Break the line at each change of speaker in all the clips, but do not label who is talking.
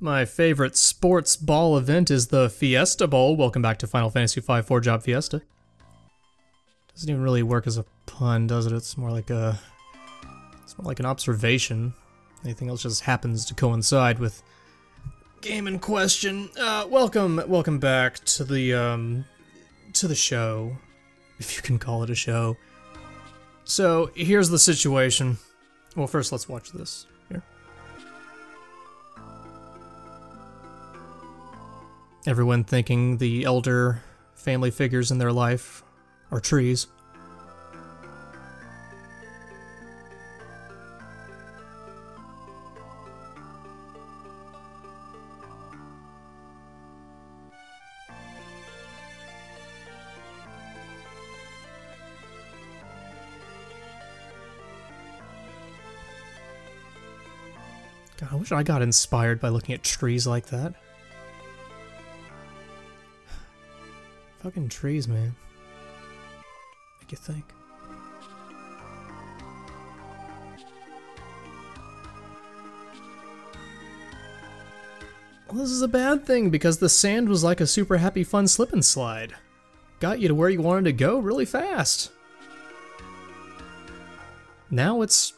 My favorite sports ball event is the Fiesta Bowl. Welcome back to Final Fantasy V 4-Job Fiesta. Doesn't even really work as a pun, does it? It's more like an observation. Anything else just happens to coincide with game in question. Welcome back to the show, if you can call it a show. So here's the situation. Well, first let's watch this here. Everyone thinking the elder family figures in their life are trees. God, I wish I got inspired by looking at trees like that. Fucking trees, man. Make you think. Well, this is a bad thing because the sand was like a super happy fun slip and slide. Got you to where you wanted to go really fast. Now it's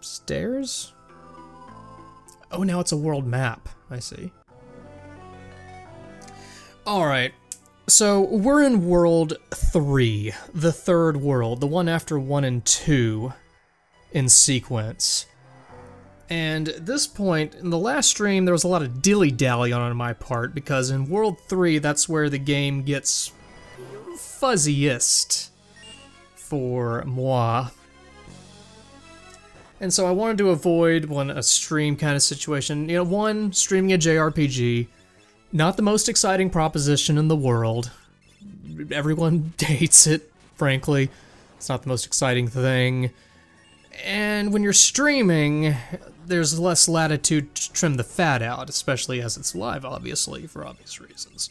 stairs? Oh, now it's a world map. I see. Alright. So, we're in World 3, the third world, the one after 1 and 2 in sequence. And at this point, in the last stream, there was a lot of dilly-dally on my part, because in World 3, that's where the game gets fuzziest for moi. And so I wanted to avoid a stream kind of situation. You know, streaming a JRPG, not the most exciting proposition in the world. Everyone hates it, frankly. It's not the most exciting thing. And when you're streaming, there's less latitude to trim the fat out, especially as it's live, obviously, for obvious reasons.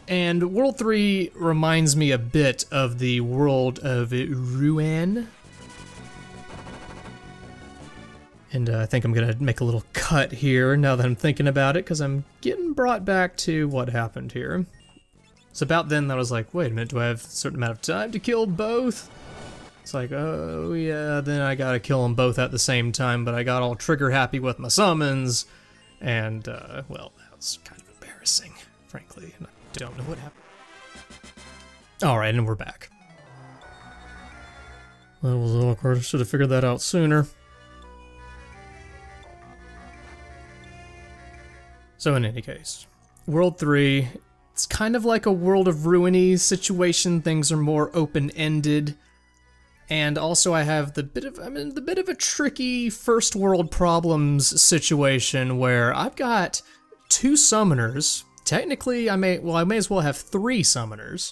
And World 3 reminds me a bit of the world of Ruin. And I think I'm gonna make a little cut here now that I'm thinking about it, because I'm getting brought back to what happened here. It's about then that I was like, wait a minute, do I have a certain amount of time to kill both? It's like, oh yeah, then I gotta kill them both at the same time, but I got all trigger happy with my summons, and, well, that was kind of embarrassing, frankly, and I don't know what happened. Alright, and we're back. That was awkward, I should have figured that out sooner. So in any case, World 3, it's kind of like a World of Ruiny situation. Things are more open-ended. And also I have the bit of a tricky first world problems situation where I've got 2 summoners. Technically, I may as well have 3 summoners.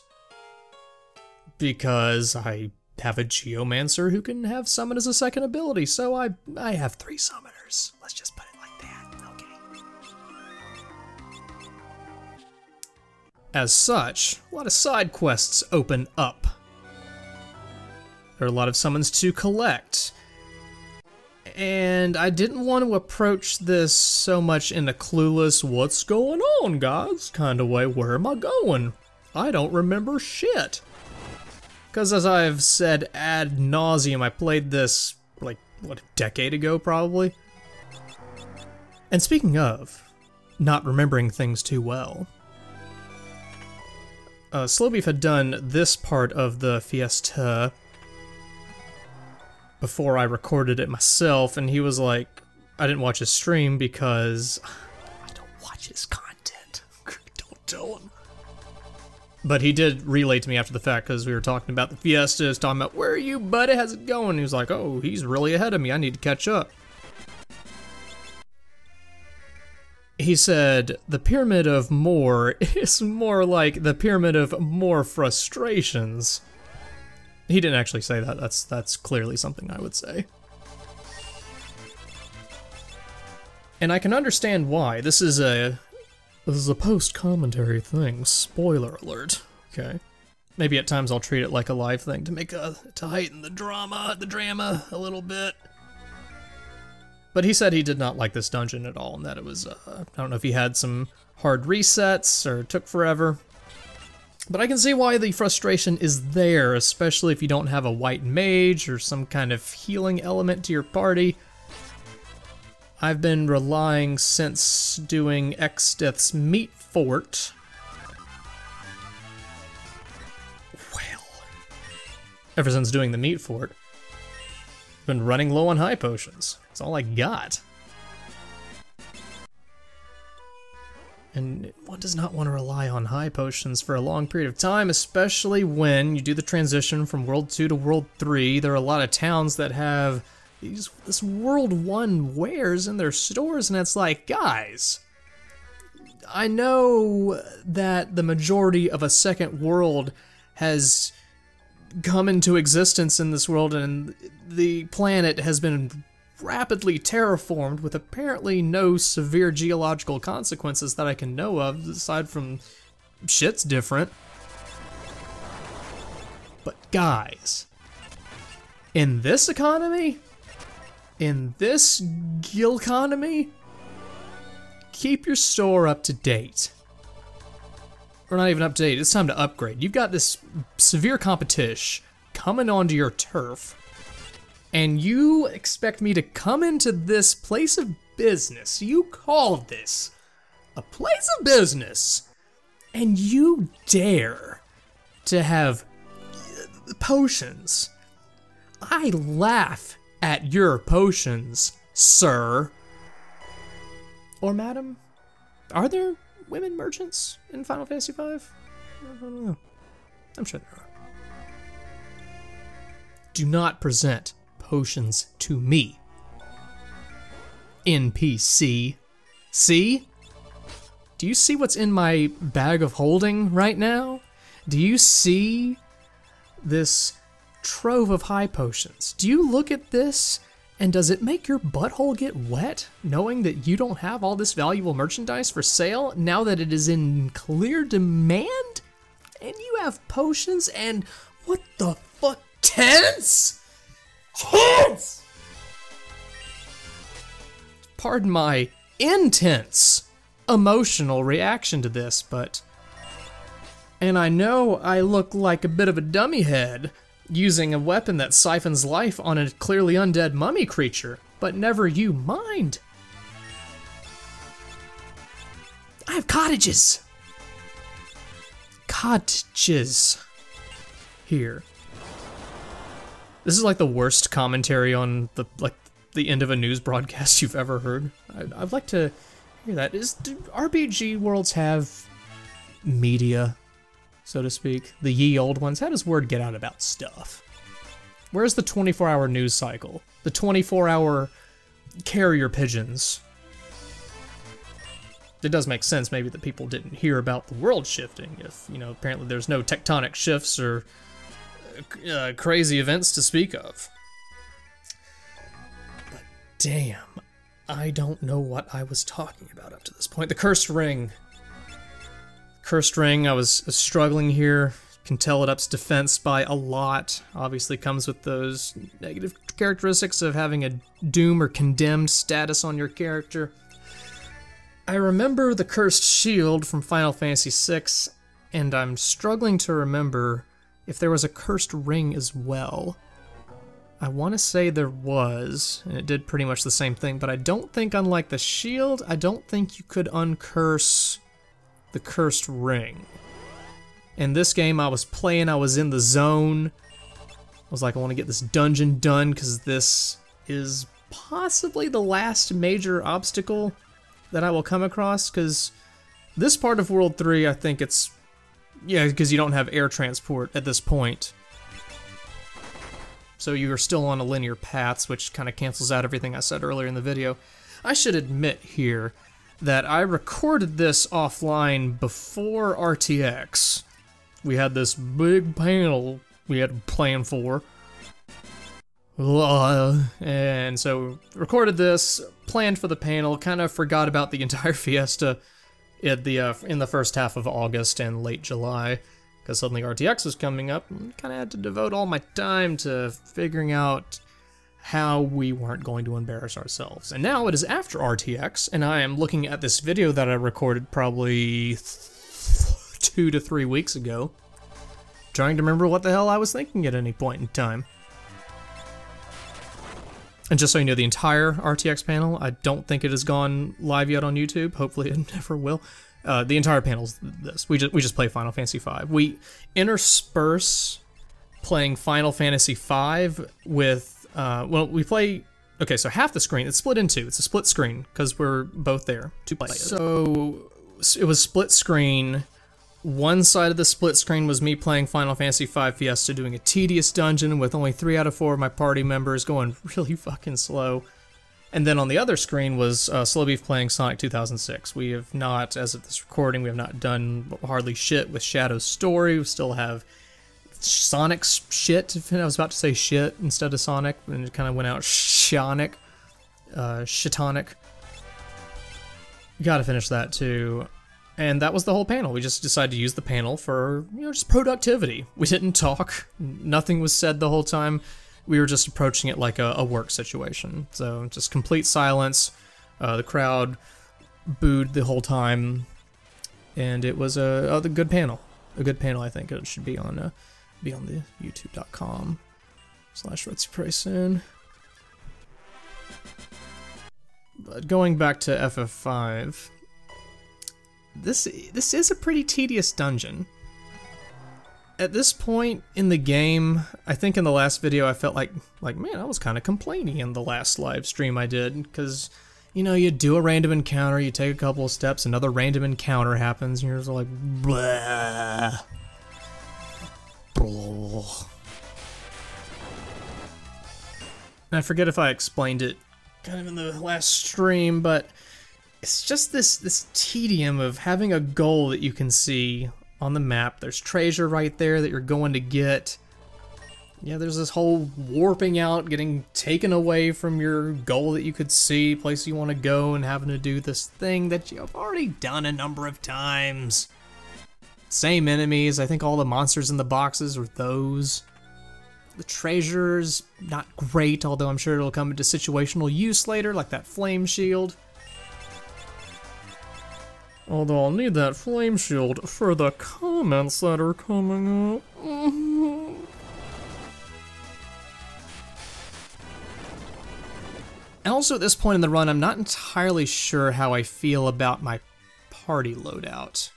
Because I have a Geomancer who can have summon as a second ability, so I have 3 summoners. Let's just put it like that, okay. As such, a lot of side quests open up. There are a lot of summons to collect. And I didn't want to approach this so much in a clueless, what's going on, guys, kind of way. Where am I going? I don't remember shit. Because as I've said ad nauseum, I played this, like, what, a decade ago, probably? And speaking of not remembering things too well, Slowbeef had done this part of the Fiesta before I recorded it myself, and he was like, I didn't watch his stream because I don't watch his content. Don't tell him. But he did relay to me after the fact, because we were talking about the Fiestas, talking about, where are you, buddy? How's it going? He was like, oh, he's really ahead of me. I need to catch up. He said, the Pyramid of More is more like the Pyramid of More Frustrations. He didn't actually say that. That's clearly something I would say. And I can understand why. This is a post-commentary thing. Spoiler alert. Okay. Maybe at times I'll treat it like a live thing to heighten the drama a little bit. But he said he did not like this dungeon at all, and that it was, I don't know if he had some hard resets or took forever. But I can see why the frustration is there, especially if you don't have a white mage or some kind of healing element to your party. I've been relying since doing Exdeath's Meat Fort. Well, ever since doing the Meat Fort, I've been running low on high potions. That's all I got. And one does not want to rely on high potions for a long period of time, especially when you do the transition from World 2 to World 3. There are a lot of towns that have this World 1 wares in their stores, and it's like, guys, I know that the majority of a second world has come into existence in this world, and the planet has been rapidly terraformed with apparently no severe geological consequences that I can know of, aside from shit's different. But guys, in this economy, in this gil economy, keep your store up to date. Or not even up to date, it's time to upgrade. You've got this severe competition coming onto your turf, and you expect me to come into this place of business, you call this a place of business, and you dare to have potions. I laugh at your potions, sir. Or madam? Are there women merchants in Final Fantasy V? I don't know. I'm sure there are. Do not present potions to me, NPC. See? Do you see what's in my bag of holding right now? Do you see this trove of high potions? Do you look at this, and does it make your butthole get wet, knowing that you don't have all this valuable merchandise for sale now that it is in clear demand? And you have potions and what the fuck? Tense? Tense! Pardon my intense emotional reaction to this, but... And I know I look like a bit of a dummy head using a weapon that siphons life on a clearly undead mummy creature, but never you mind. I have cottages! Cottages. Here. This is like the worst commentary on the end of a news broadcast you've ever heard. I'd like to hear that. Do RPG worlds have media, so to speak? The ye old ones? How does word get out about stuff? Where's the 24-hour news cycle? The 24-hour carrier pigeons? It does make sense maybe that people didn't hear about the world shifting if, you know, apparently there's no tectonic shifts or crazy events to speak of. But damn, I don't know what I was talking about up to this point. The cursed ring. Cursed ring, I was struggling here. Can tell it ups defense by a lot. Obviously comes with those negative characteristics of having a doom or condemned status on your character. I remember the cursed shield from Final Fantasy VI, and I'm struggling to remember if there was a cursed ring as well. I want to say there was, and it did pretty much the same thing, but I don't think, unlike the shield, I don't think you could uncurse the cursed ring. In this game, I was playing, I was in the zone. I was like, I want to get this dungeon done, because this is possibly the last major obstacle that I will come across, because this part of World 3, I think it's... Yeah, because you don't have air transport at this point. So you are still on a linear paths, which kind of cancels out everything I said earlier in the video. I should admit here that I recorded this offline before RTX. We had this big panel we had planned for. And so recorded this, planned for the panel, kind of forgot about the entire Fiesta in the first half of August and late July, because suddenly RTX was coming up, and kind of had to devote all my time to figuring out how we weren't going to embarrass ourselves. And now it is after RTX, and I am looking at this video that I recorded probably 2 to 3 weeks ago, trying to remember what the hell I was thinking at any point in time. And just so you know, the entire RTX panel, I don't think it has gone live yet on YouTube. Hopefully it never will. The entire panel's this. We just play Final Fantasy V. We intersperse playing Final Fantasy V with, well, we play, okay, so half the screen, it's split in two. It's a split screen, because we're both there to play. So it was split screen. One side of the split screen was me playing Final Fantasy V Fiesta, doing a tedious dungeon with only 3 out of 4 of my party members going really fucking slow. And then on the other screen was Slow Beef playing Sonic 2006. We have not, as of this recording, we have not done hardly shit with Shadow's story. We still have Sonic's shit. I was about to say shit instead of Sonic, and it kind of went out Shonic. Shitonic. Gotta finish that too. And that was the whole panel. We just decided to use the panel for, you know, just productivity. We didn't talk. Nothing was said the whole time. We were just approaching it like a work situation. So just complete silence. The crowd booed the whole time. And it was a good panel. A good panel, I think. It should be on the youtube.com/RetsyPraysoon. But going back to FF5, this is a pretty tedious dungeon. At this point in the game, I think in the last video I felt like man, I was kind of complaining in the last live stream I did, because, you know, you do a random encounter, you take a couple of steps, another random encounter happens, and you're just like, blah. Blah. And I forget if I explained it kind of in the last stream, but it's just this tedium of having a goal that you can see on the map. There's treasure right there that you're going to get. Yeah, there's this whole warping out, getting taken away from your goal that you could see, place you want to go, and having to do this thing that you've already done a number of times. Same enemies. I think all the monsters in the boxes are those. The treasure's not great, although I'm sure it'll come into situational use later, like that flame shield. Although I'll need that flame shield for the comments that are coming up. And also at this point in the run, I'm not entirely sure how I feel about my party loadout.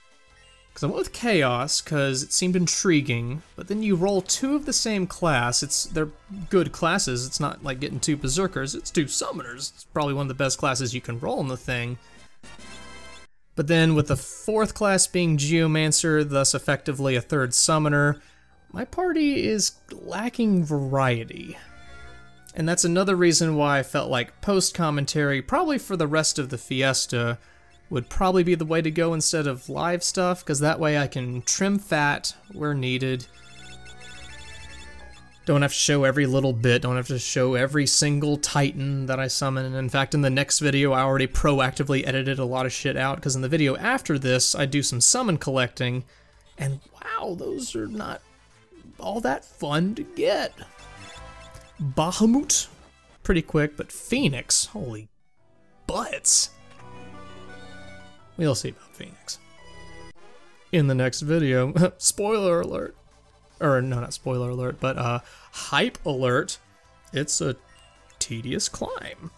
Because I went with Chaos, because it seemed intriguing, but then you roll 2 of the same class. They're good classes. It's not like getting 2 Berserkers, it's 2 Summoners. It's probably one of the best classes you can roll in the thing. But then with the 4th class being Geomancer, thus effectively a 3rd Summoner, my party is lacking variety. And that's another reason why I felt like post-commentary, probably for the rest of the Fiesta, would probably be the way to go instead of live stuff, because that way I can trim fat where needed. Don't have to show every little bit, don't have to show every single Titan that I summon. And in fact, in the next video, I already proactively edited a lot of shit out, because in the video after this, I do some summon collecting, and wow, those are not all that fun to get. Bahamut, pretty quick, but Phoenix, holy butts. We'll see about Phoenix in the next video. Spoiler alert. Or, no, not spoiler alert, but hype alert. It's a tedious climb.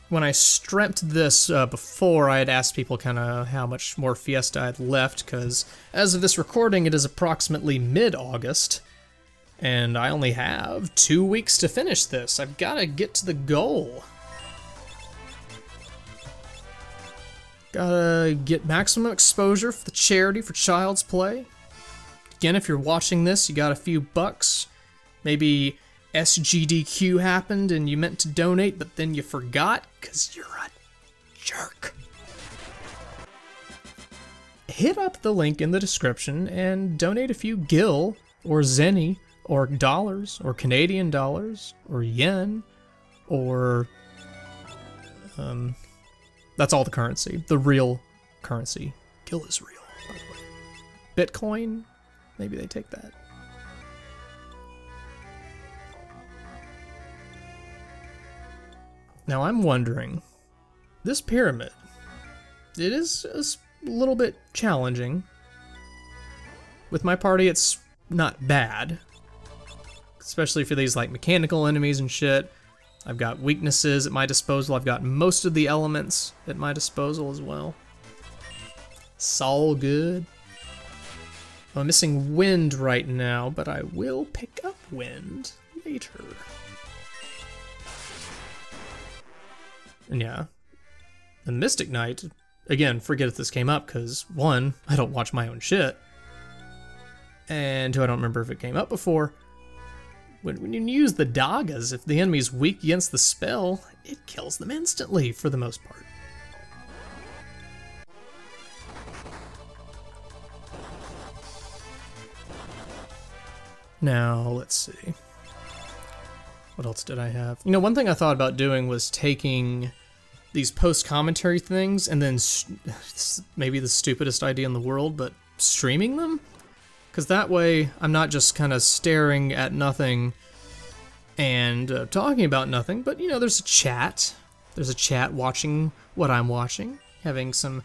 When I streamt this before, I had asked people kind of how much more Fiesta I had left, because as of this recording, it is approximately mid-August, and I only have 2 weeks to finish this. I've got to get to the goal. Gotta get maximum exposure for the charity for Child's Play. Again, if you're watching this, you got a few bucks. Maybe SGDQ happened and you meant to donate, but then you forgot, because you're a jerk. Hit up the link in the description and donate a few gil, or zenny, or dollars, or Canadian dollars, or yen, or that's all the currency. The real currency. Gil is real, by the way. Bitcoin? Maybe they take that. Now I'm wondering, this pyramid, it is a little bit challenging. With my party, it's not bad, especially for these like mechanical enemies and shit. I've got weaknesses at my disposal. I've got most of the elements at my disposal as well. It's all good. I'm missing wind right now, but I will pick up wind later. And yeah, the Mystic Knight, again, forget if this came up, because one, I don't watch my own shit, and two, I don't remember if it came up before. When you use the dagas, if the enemy's weak against the spell, it kills them instantly for the most part. Now, let's see. What else did I have? You know, one thing I thought about doing was taking these post-commentary things and then, maybe the stupidest idea in the world, but streaming them? Because that way, I'm not just kind of staring at nothing and talking about nothing, but, you know, there's a chat. There's a chat watching what I'm watching, having some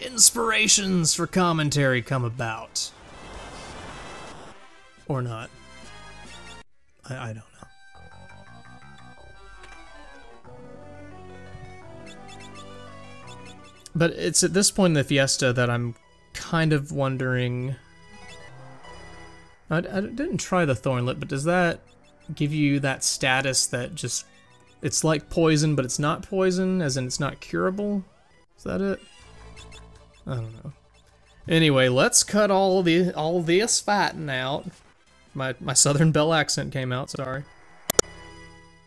inspirations for commentary come about. Or not. I don't know. But it's at this point in the Fiesta that I'm kind of wondering... I didn't try the Thornlet, but does that give you that status that just... It's like poison, but it's not poison, as in it's not curable? Is that it? I don't know. Anyway, let's cut all this fighting out. My Southern Belle accent came out, sorry.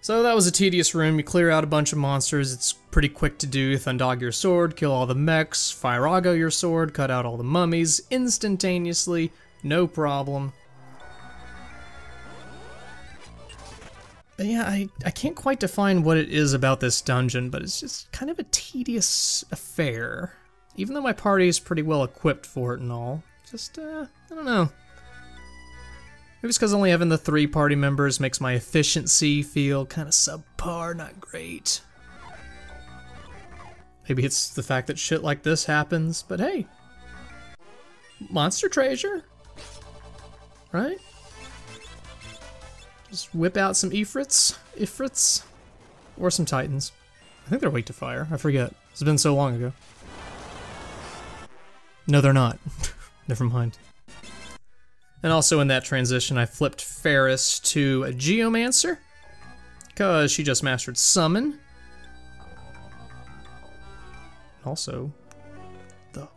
So that was a tedious room. You clear out a bunch of monsters. It's pretty quick to do. Thundog your sword, kill all the mechs, Firago your sword, cut out all the mummies instantaneously, no problem. But yeah, I can't quite define what it is about this dungeon, but it's just kind of a tedious affair. Even though my party is pretty well equipped for it and all. Just, I don't know. Maybe it's because only having the 3 party members makes my efficiency feel kind of subpar, not great. Maybe it's the fact that shit like this happens, but hey. Monster treasure. Right? Just whip out some Ifrits, or some Titans. I think they're weak to fire, I forget. It's been so long ago. No, they're not. Never mind. And also in that transition, I flipped Ferris to a Geomancer, because she just mastered Summon. Also, the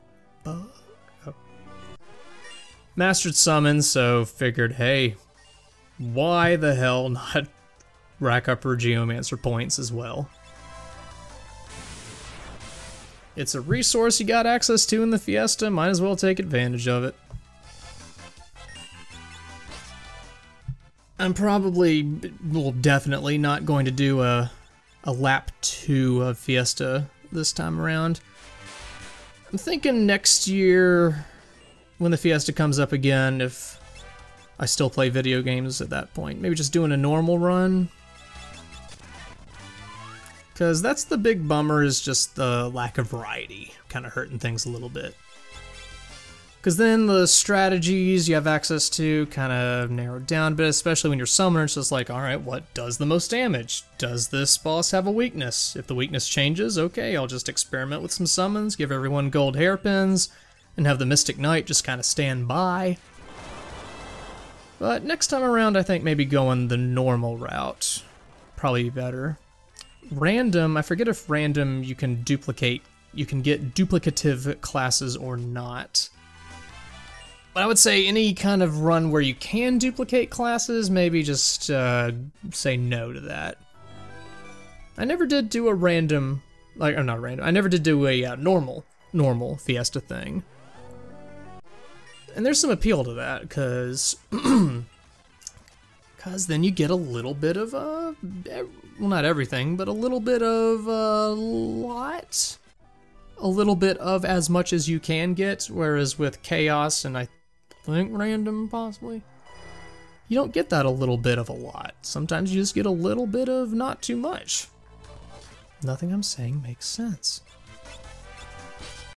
bug. Oh. Mastered Summon, so figured, hey, why the hell not rack up her Geomancer points as well? It's a resource you got access to in the Fiesta, might as well take advantage of it. I'm probably, well, definitely not going to do a lap 2 of Fiesta this time around. I'm thinking next year, when the Fiesta comes up again, if I still play video games at that point, maybe just doing a normal run. Because that's the big bummer, is just the lack of variety, kind of hurting things a little bit. Because then the strategies you have access to kind of narrowed down a bit, especially when you're summoner. It's just like, alright, what does the most damage? Does this boss have a weakness? If the weakness changes, okay, I'll just experiment with some summons, give everyone gold hairpins, and have the Mystic Knight just kind of stand by. But next time around, I think maybe going the normal route. Probably be better. Random, I forget if random you can get duplicative classes or not. But I would say any kind of run where you can duplicate classes, maybe just say no to that. I never did do a random, or not random, I never did do a normal Fiesta thing. And there's some appeal to that, because then you get a little bit of, well, not everything, but a little bit of a lot. A little bit of as much as you can get, whereas with Chaos and I think random, possibly, You don't get that a little bit of a lot. Sometimes you just get a little bit of not too much. Nothing I'm saying makes sense.